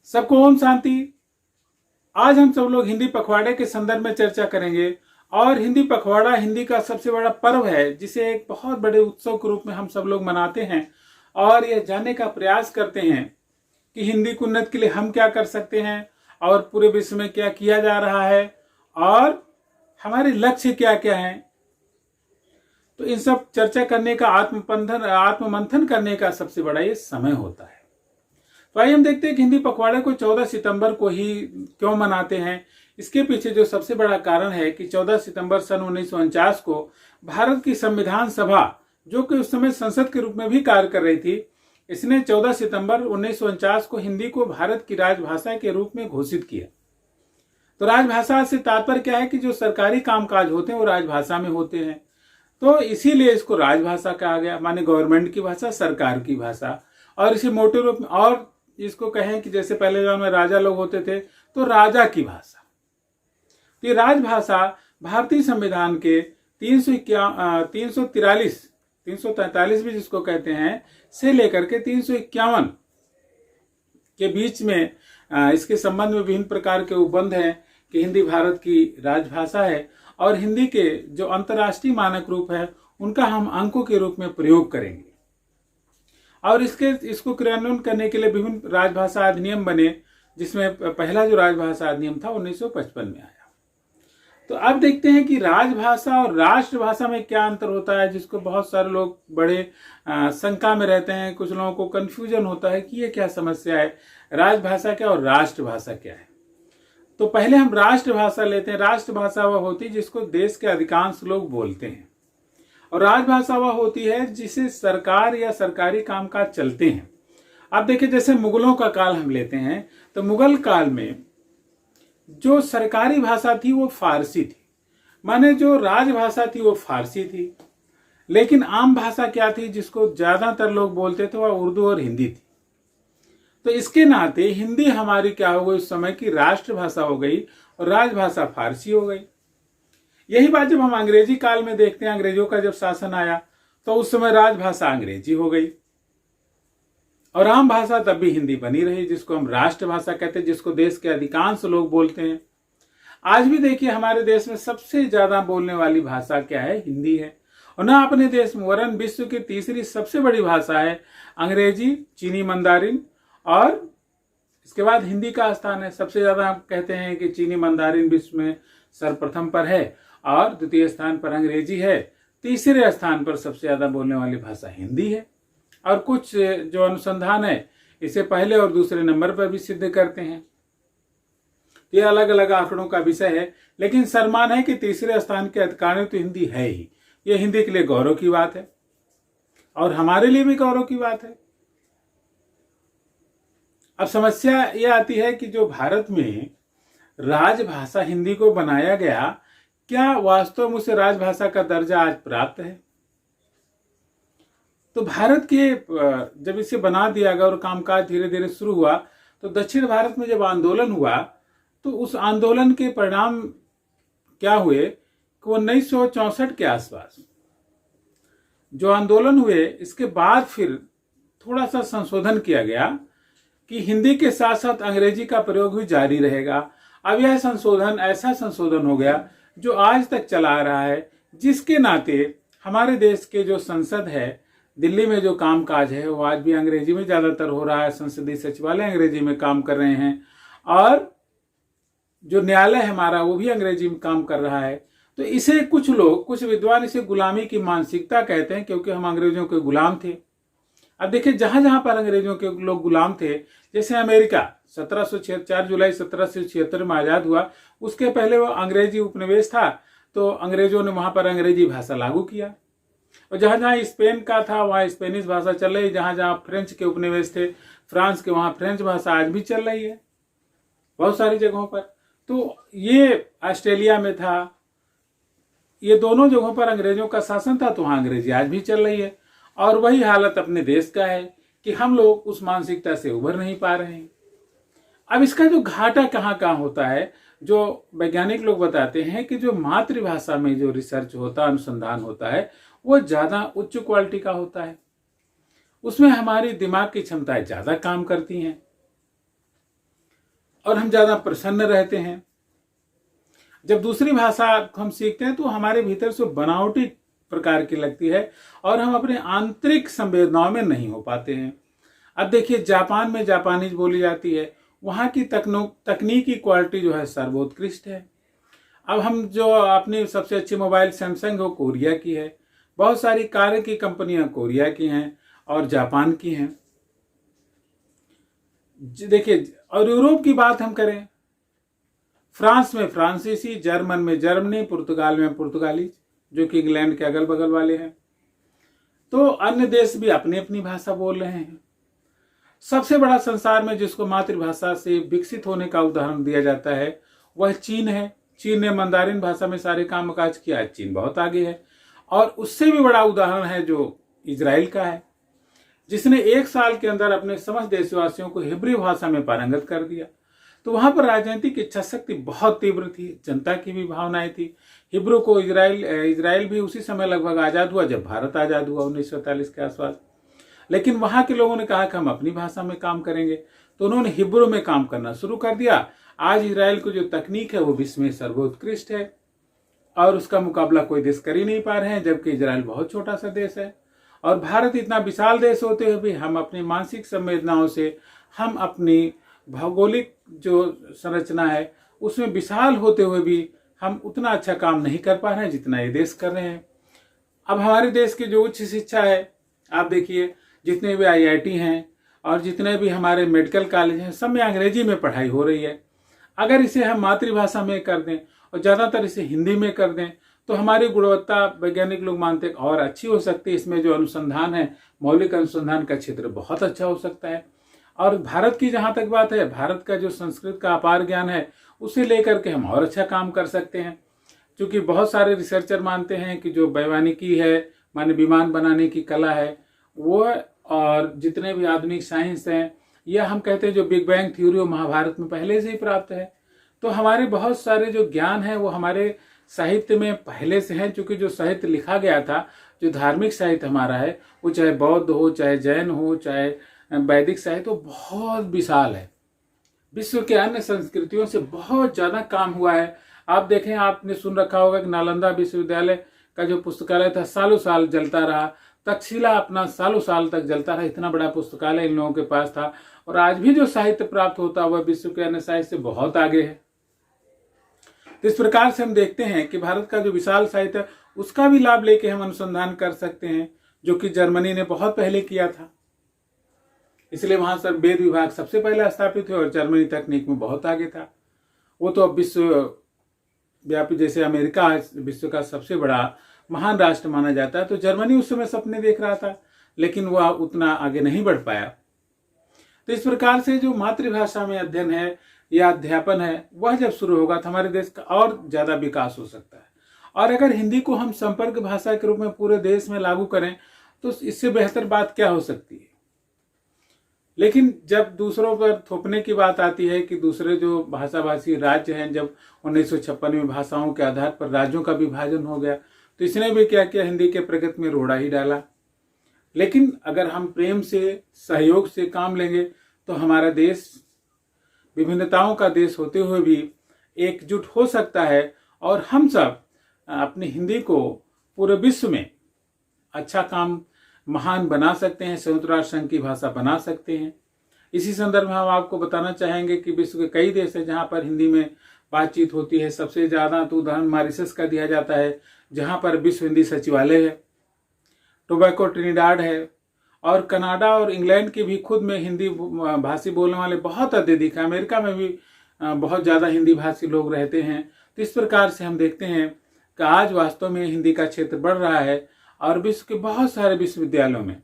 सबको ओम शांति। आज हम सब लोग हिंदी पखवाड़े के संदर्भ में चर्चा करेंगे। और हिंदी पखवाड़ा हिंदी का सबसे बड़ा पर्व है, जिसे एक बहुत बड़े उत्सव के रूप में हम सब लोग मनाते हैं और यह जानने का प्रयास करते हैं कि हिंदी की उन्नति के लिए हम क्या कर सकते हैं और पूरे विश्व में क्या किया जा रहा है और हमारे लक्ष्य क्या क्या हैं। तो इन सब चर्चा करने का आत्ममंथन करने का सबसे बड़ा ये समय होता है। तो आइए हम देखते हैं कि हिंदी पखवाड़े को 14 सितंबर को ही क्यों मनाते हैं। इसके पीछे जो सबसे बड़ा कारण है कि 14 सितंबर सन 1949 को भारत की संविधान सभा, जो कि उस समय संसद के रूप में भी कार्य कर रही थी, इसने 14 सितंबर 1949 को हिंदी को भारत की राजभाषा के रूप में घोषित किया। तो राजभाषा से तात्पर्य क्या है कि जो सरकारी कामकाज होते हैं वो राजभाषा में होते हैं। तो इसीलिए इसको राजभाषा कहा गया, माने गवर्नमेंट की भाषा, सरकार की भाषा। और इसी मोटे रूप में और इसको कहें कि जैसे पहले जमाने में राजा लोग होते थे तो राजा की भाषा। तो ये राजभाषा भारतीय संविधान के 343 भी जिसको कहते हैं से लेकर के 351 के बीच में इसके संबंध में विभिन्न प्रकार के उपबंध हैं कि हिंदी भारत की राजभाषा है और हिंदी के जो अंतर्राष्ट्रीय मानक रूप है उनका हम अंकों के रूप में प्रयोग करेंगे। और इसको क्रियान्वयन करने के लिए विभिन्न राजभाषा अधिनियम बने, जिसमें पहला जो राजभाषा अधिनियम था 1955 में आया। तो अब देखते हैं कि राजभाषा और राष्ट्रभाषा में क्या अंतर होता है, जिसको बहुत सारे लोग बड़े शंका में रहते हैं। कुछ लोगों को कंफ्यूजन होता है कि ये क्या समस्या है, राजभाषा क्या और राष्ट्रभाषा क्या है। तो पहले हम राष्ट्रभाषा लेते हैं। राष्ट्रभाषा वह होती है जिसको देश के अधिकांश लोग बोलते हैं, और राजभाषा वह होती है जिसे सरकार या सरकारी कामकाज चलते हैं। अब देखिए, जैसे मुगलों का काल हम लेते हैं तो मुगल काल में जो सरकारी भाषा थी वो फारसी थी, माने जो राजभाषा थी वो फारसी थी। लेकिन आम भाषा क्या थी जिसको ज्यादातर लोग बोलते थे, वह उर्दू और हिंदी थी। तो इसके नाते हिंदी हमारी क्या हो गई, उस समय की राष्ट्रभाषा हो गई और राजभाषा फारसी हो गई। यही बात जब हम अंग्रेजी काल में देखते हैं, अंग्रेजों का जब शासन आया तो उस समय राजभाषा अंग्रेजी हो गई और आम भाषा तब भी हिंदी बनी रही, जिसको हम राष्ट्रभाषा कहते हैं, जिसको देश के अधिकांश लोग बोलते हैं। आज भी देखिए हमारे देश में सबसे ज्यादा बोलने वाली भाषा क्या है, हिंदी है। और ना अपने देश में, वरन विश्व की तीसरी सबसे बड़ी भाषा है अंग्रेजी, चीनी मंदारिन, और इसके बाद हिंदी का स्थान है। सबसे ज्यादा हम कहते हैं कि चीनी मंदारिन विश्व में सर्वप्रथम पर है और द्वितीय स्थान पर अंग्रेजी है, तीसरे स्थान पर सबसे ज्यादा बोलने वाली भाषा हिंदी है। और कुछ जो अनुसंधान है इसे पहले और दूसरे नंबर पर भी सिद्ध करते हैं। ये अलग अलग आंकड़ों का विषय है, लेकिन सम्मान है कि तीसरे स्थान के अधिकारी तो हिंदी है ही। ये हिंदी के लिए गौरव की बात है और हमारे लिए भी गौरव की बात है। अब समस्या यह आती है कि जो भारत में राजभाषा हिंदी को बनाया गया, क्या वास्तव में उसे राजभाषा का दर्जा आज प्राप्त है? तो भारत के जब इसे बना दिया गया और कामकाज धीरे धीरे शुरू हुआ, तो दक्षिण भारत में जब आंदोलन हुआ तो उस आंदोलन के परिणाम क्या हुए कि 1964 के आसपास जो आंदोलन हुए, इसके बाद फिर थोड़ा सा संशोधन किया गया कि हिंदी के साथ साथ अंग्रेजी का प्रयोग भी जारी रहेगा। अब यह संशोधन ऐसा संशोधन हो गया जो आज तक चला आ रहा है, जिसके नाते हमारे देश के जो संसद है, दिल्ली में जो कामकाज है वो आज भी अंग्रेजी में ज्यादातर हो रहा है। संसदीय सचिवालय अंग्रेजी में काम कर रहे हैं और जो न्यायालय है हमारा वो भी अंग्रेजी में काम कर रहा है। तो इसे कुछ लोग, कुछ विद्वान इसे गुलामी की मानसिकता कहते हैं, क्योंकि हम अंग्रेजों के गुलाम थे। अब देखिए, जहां जहां पर अंग्रेजों के लोग गुलाम थे, जैसे अमेरिका 4 जुलाई 1776 में आजाद हुआ, उसके पहले वो अंग्रेजी उपनिवेश था, तो अंग्रेजों ने वहां पर अंग्रेजी भाषा लागू किया। और जहां जहां स्पेन का था वहां स्पेनिश भाषा चल रही, जहां जहां फ्रेंच के उपनिवेश थे, फ्रांस के, वहां फ्रेंच भाषा आज भी चल रही है बहुत सारी जगहों पर। तो ये ऑस्ट्रेलिया में था, ये दोनों जगहों पर अंग्रेजों का शासन था, तो वहां अंग्रेजी आज भी चल रही है। और वही हालत अपने देश का है कि हम लोग उस मानसिकता से उभर नहीं पा रहे हैं। अब इसका जो घाटा कहाँ कहाँ होता है, जो वैज्ञानिक लोग बताते हैं कि जो मातृभाषा में जो रिसर्च होता है, अनुसंधान होता है, वो ज्यादा उच्च क्वालिटी का होता है। उसमें हमारी दिमाग की क्षमताएं ज्यादा काम करती हैं। और हम ज़्यादा प्रसन्न रहते हैं। जब दूसरी भाषा हम सीखते हैं तो हमारे भीतर से बनावटी प्रकार की लगती है और हम अपने आंतरिक संवेदनाओं में नहीं हो पाते हैं। अब देखिए, जापान में जापानीज बोली जाती है, वहाँ की तकनीकी क्वालिटी जो है सर्वोत्कृष्ट है। अब हम जो अपनी सबसे अच्छी मोबाइल सैमसंग हो कोरिया की है, बहुत सारी कार की कंपनियां कोरिया की हैं और जापान की हैं। देखिए, और यूरोप की बात हम करें, फ्रांस में फ्रांसीसी, जर्मन में जर्मनी, पुर्तगाल में पुर्तगाली, जो कि इंग्लैंड के अगल बगल वाले हैं। तो अन्य देश भी अपनी अपनी भाषा बोल रहे हैं। सबसे बड़ा संसार में जिसको मातृभाषा से विकसित होने का उदाहरण दिया जाता है वह चीन है। चीन ने मंदारिन भाषा में सारे काम काज किया, चीन बहुत आगे है। और उससे भी बड़ा उदाहरण है जो इजराइल का है, जिसने 1 साल के अंदर अपने समस्त देशवासियों को हिब्रू भाषा में पारंगत कर दिया। तो वहां पर राजनीतिक इच्छा शक्ति बहुत तीव्र थी, जनता की भी भावनाएं थी। हिब्रू को इजराइल भी उसी समय लगभग आजाद हुआ जब भारत आजाद हुआ 1947 के आसपास। लेकिन वहां के लोगों ने कहा कि हम अपनी भाषा में काम करेंगे, तो उन्होंने हिब्रू में काम करना शुरू कर दिया। आज इजराइल की जो तकनीक है वो विश्व में सर्वोत्कृष्ट है और उसका मुकाबला कोई देश कर ही नहीं पा रहे हैं, जबकि इजराइल बहुत छोटा सा देश है। और भारत इतना विशाल देश होते हुए भी हम अपनी मानसिक संवेदनाओं से, हम अपनी भौगोलिक जो संरचना है उसमें विशाल होते हुए भी हम उतना अच्छा काम नहीं कर पा रहे हैं जितना ये देश कर रहे हैं। अब हमारे देश की जो उच्च शिक्षा है, आप देखिए, जितने भी IIT हैं और जितने भी हमारे मेडिकल कॉलेज हैं, सब में अंग्रेजी में पढ़ाई हो रही है। अगर इसे हम मातृभाषा में कर दें और ज़्यादातर इसे हिंदी में कर दें तो हमारी गुणवत्ता, वैज्ञानिक लोग मानते हैं, और अच्छी हो सकती है। इसमें जो अनुसंधान है, मौलिक अनुसंधान का क्षेत्र बहुत अच्छा हो सकता है। और भारत की जहाँ तक बात है, भारत का जो संस्कृत का अपार ज्ञान है उसे लेकर के हम और अच्छा काम कर सकते हैं। क्योंकि बहुत सारे रिसर्चर मानते हैं कि जो वैमानिकी है, माने विमान बनाने की कला है, वो और जितने भी आधुनिक साइंस हैं, या हम कहते हैं जो बिग बैंग थ्योरी महाभारत में पहले से ही प्राप्त है। तो हमारे बहुत सारे जो ज्ञान है वो हमारे साहित्य में पहले से है। क्योंकि जो साहित्य लिखा गया था, जो धार्मिक साहित्य हमारा है, वो चाहे बौद्ध हो, चाहे जैन हो, चाहे वैदिक साहित्य, वो बहुत विशाल है। विश्व के अन्य संस्कृतियों से बहुत ज्यादा काम हुआ है। आप देखें, आपने सुन रखा होगा कि नालंदा विश्वविद्यालय का जो पुस्तकालय था सालों साल जलता रहा। तक्षशिला अपना सालों साल तक जलता रहा, इतना बड़ा पुस्तकालय इन लोगों के पास था। और आज भी जो साहित्य प्राप्त होता है वह विश्व के अन्य साहित्य से बहुत आगे है। तो इस प्रकार से हम देखते हैं कि भारत का जो विशाल साहित्य है उसका भी लाभ लेके हम अनुसंधान कर सकते हैं, जो कि जर्मनी ने बहुत पहले किया था। इसलिए वहां पर वेद विभाग सबसे पहले स्थापित हुए और जर्मनी तकनीक में बहुत आगे था। वो तो अब विश्व व्यापी, जैसे अमेरिका विश्व का सबसे बड़ा महान राष्ट्र माना जाता है, तो जर्मनी उस समय सपने देख रहा था, लेकिन वह उतना आगे नहीं बढ़ पाया। तो इस प्रकार से जो मातृभाषा में अध्ययन है या अध्यापन है, वह जब शुरू होगा तो हमारे देश का और ज्यादा विकास हो सकता है। और अगर हिंदी को हम संपर्क भाषा के रूप में पूरे देश में लागू करें तो इससे बेहतर बात क्या हो सकती है। लेकिन जब दूसरों पर थोपने की बात आती है कि दूसरे जो भाषाभाषी राज्य हैं, जब 1956 में भाषाओं के आधार पर राज्यों का विभाजन हो गया, तो इसने भी क्या किया, हिंदी के प्रगति में रोड़ा ही डाला। लेकिन अगर हम प्रेम से, सहयोग से काम लेंगे तो हमारा देश विभिन्नताओं का देश होते हुए भी एकजुट हो सकता है और हम सब अपनी हिंदी को पूरे विश्व में अच्छा काम, महान बना सकते हैं, संयुक्त राष्ट्र संघ की भाषा बना सकते हैं। इसी संदर्भ में हम आपको बताना चाहेंगे कि विश्व के कई देश हैं जहां पर हिंदी में बातचीत होती है। सबसे ज्यादा तो उदाहरण मॉरिशस का दिया जाता है, जहां पर विश्व हिंदी सचिवालय है। टोबैको, ट्रिनिडाड है, और कनाडा और इंग्लैंड की भी खुद में हिंदी भाषी बोलने वाले बहुत अत्यधिक है। अमेरिका में भी बहुत ज्यादा हिंदी भाषी लोग रहते हैं। तो इस प्रकार से हम देखते हैं कि आज वास्तव में हिंदी का क्षेत्र बढ़ रहा है और विश्व के बहुत सारे विश्वविद्यालयों में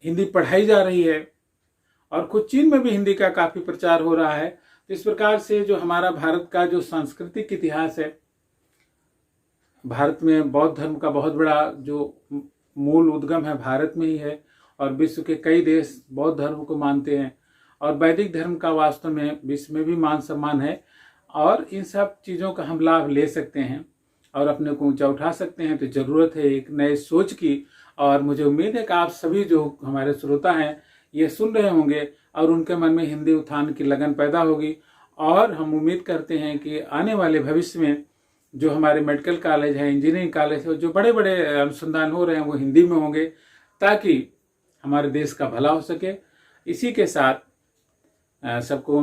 हिंदी पढ़ाई जा रही है और खुद चीन में भी हिंदी का काफी प्रचार हो रहा है। तो इस प्रकार से जो हमारा भारत का जो सांस्कृतिक इतिहास है, भारत में बौद्ध धर्म का बहुत बड़ा जो मूल उद्गम है भारत में ही है और विश्व के कई देश बौद्ध धर्म को मानते हैं और वैदिक धर्म का वास्तव में विश्व में भी मान सम्मान है। और इन सब चीज़ों का हम लाभ ले सकते हैं और अपने को ऊंचा उठा सकते हैं। तो ज़रूरत है एक नए सोच की, और मुझे उम्मीद है कि आप सभी जो हमारे श्रोता हैं ये सुन रहे होंगे और उनके मन में हिंदी उत्थान की लगन पैदा होगी। और हम उम्मीद करते हैं कि आने वाले भविष्य में जो हमारे मेडिकल कॉलेज है, इंजीनियरिंग कॉलेज है, जो बड़े बड़े अनुसंधान हो रहे हैं वो हिंदी में होंगे, ताकि हमारे देश का भला हो सके। इसी के साथ सबको